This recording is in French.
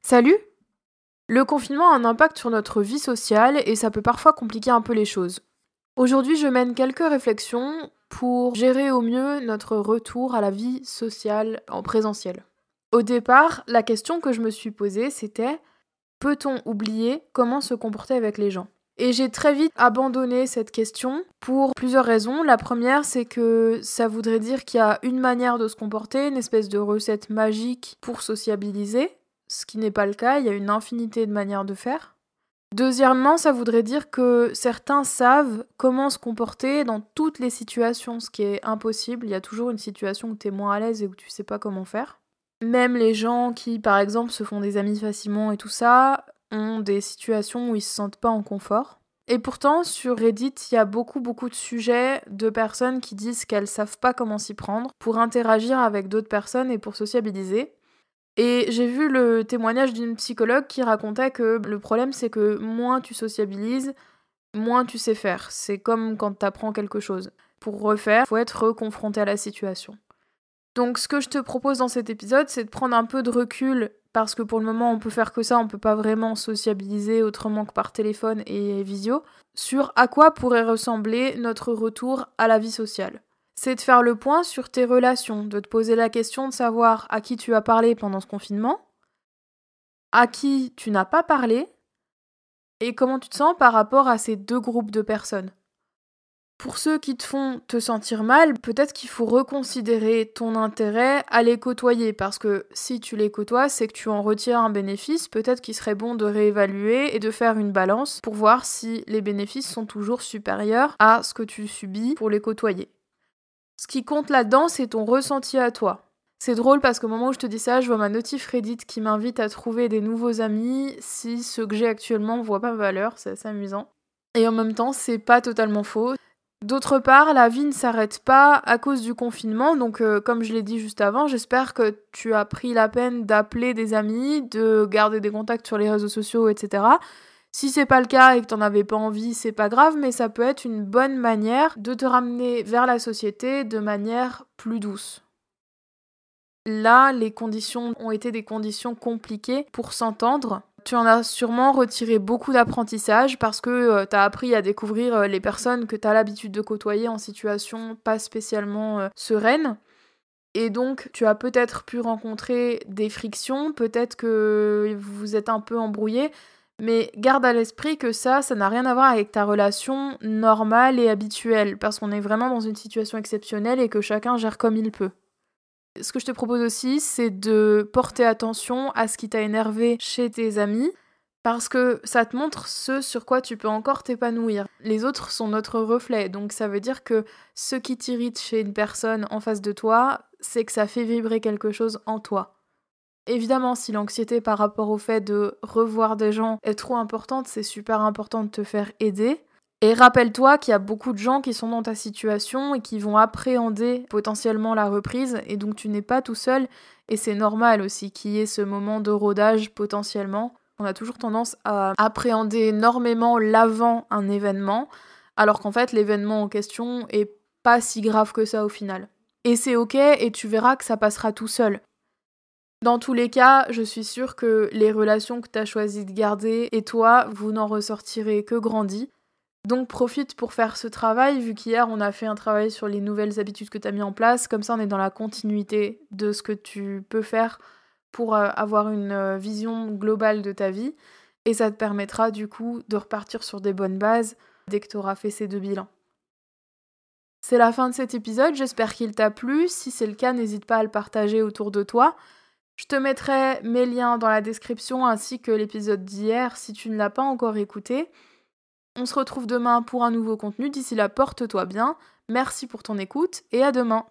Salut! Le confinement a un impact sur notre vie sociale et ça peut parfois compliquer un peu les choses. Aujourd'hui, je mène quelques réflexions pour gérer au mieux notre retour à la vie sociale en présentiel. Au départ, la question que je me suis posée, c'était: peut-on oublier comment se comporter avec les gens? Et j'ai très vite abandonné cette question pour plusieurs raisons. La première, c'est que ça voudrait dire qu'il y a une manière de se comporter, une espèce de recette magique pour sociabiliser, ce qui n'est pas le cas, il y a une infinité de manières de faire. Deuxièmement, ça voudrait dire que certains savent comment se comporter dans toutes les situations, ce qui est impossible. Il y a toujours une situation où tu es moins à l'aise et où tu sais pas comment faire. Même les gens qui, par exemple, se font des amis facilement et tout ça, ont des situations où ils se sentent pas en confort. Et pourtant, sur Reddit, il y a beaucoup de sujets de personnes qui disent qu'elles savent pas comment s'y prendre pour interagir avec d'autres personnes et pour sociabiliser. Et j'ai vu le témoignage d'une psychologue qui racontait que le problème, c'est que moins tu sociabilises, moins tu sais faire. C'est comme quand t'apprends quelque chose. Pour refaire, faut être reconfronté à la situation. Donc ce que je te propose dans cet épisode, c'est de prendre un peu de recul, parce que pour le moment, on peut faire que ça, on peut pas vraiment sociabiliser autrement que par téléphone et visio, sur à quoi pourrait ressembler notre retour à la vie sociale. C'est de faire le point sur tes relations, de te poser la question de savoir à qui tu as parlé pendant ce confinement, à qui tu n'as pas parlé, et comment tu te sens par rapport à ces deux groupes de personnes. Pour ceux qui te font te sentir mal, peut-être qu'il faut reconsidérer ton intérêt à les côtoyer, parce que si tu les côtoies, c'est que tu en retires un bénéfice. Peut-être qu'il serait bon de réévaluer et de faire une balance pour voir si les bénéfices sont toujours supérieurs à ce que tu subis pour les côtoyer. Ce qui compte là-dedans, c'est ton ressenti à toi. C'est drôle parce qu'au moment où je te dis ça, je vois ma notif Reddit qui m'invite à trouver des nouveaux amis si ceux que j'ai actuellement voient pas ma valeur, c'est assez amusant. Et en même temps, c'est pas totalement faux. D'autre part, la vie ne s'arrête pas à cause du confinement, donc comme je l'ai dit juste avant, j'espère que tu as pris la peine d'appeler des amis, de garder des contacts sur les réseaux sociaux, etc. Si c'est pas le cas et que t'en avais pas envie, c'est pas grave, mais ça peut être une bonne manière de te ramener vers la société de manière plus douce. Là, les conditions ont été des conditions compliquées pour s'entendre. Tu en as sûrement retiré beaucoup d'apprentissage parce que t'as appris à découvrir les personnes que t'as l'habitude de côtoyer en situation pas spécialement sereine. Et donc, tu as peut-être pu rencontrer des frictions, peut-être que vous vous êtes un peu embrouillés, mais garde à l'esprit que ça n'a rien à voir avec ta relation normale et habituelle, parce qu'on est vraiment dans une situation exceptionnelle et que chacun gère comme il peut. Ce que je te propose aussi, c'est de porter attention à ce qui t'a énervé chez tes amis, parce que ça te montre ce sur quoi tu peux encore t'épanouir. Les autres sont notre reflet, donc ça veut dire que ce qui t'irrite chez une personne en face de toi, c'est que ça fait vibrer quelque chose en toi. Évidemment, si l'anxiété par rapport au fait de revoir des gens est trop importante, c'est super important de te faire aider. Et rappelle-toi qu'il y a beaucoup de gens qui sont dans ta situation et qui vont appréhender potentiellement la reprise, et donc tu n'es pas tout seul, et c'est normal aussi qu'il y ait ce moment de rodage potentiellement. On a toujours tendance à appréhender énormément l'avant un événement, alors qu'en fait l'événement en question est pas si grave que ça au final. Et c'est ok, et tu verras que ça passera tout seul. Dans tous les cas, je suis sûre que les relations que tu as choisi de garder et toi, vous n'en ressortirez que grandis. Donc profite pour faire ce travail, vu qu'hier on a fait un travail sur les nouvelles habitudes que tu as mis en place. Comme ça, on est dans la continuité de ce que tu peux faire pour avoir une vision globale de ta vie. Et ça te permettra du coup de repartir sur des bonnes bases dès que tu auras fait ces deux bilans. C'est la fin de cet épisode, j'espère qu'il t'a plu. Si c'est le cas, n'hésite pas à le partager autour de toi. Je te mettrai mes liens dans la description ainsi que l'épisode d'hier si tu ne l'as pas encore écouté. On se retrouve demain pour un nouveau contenu. D'ici là, porte-toi bien. Merci pour ton écoute et à demain.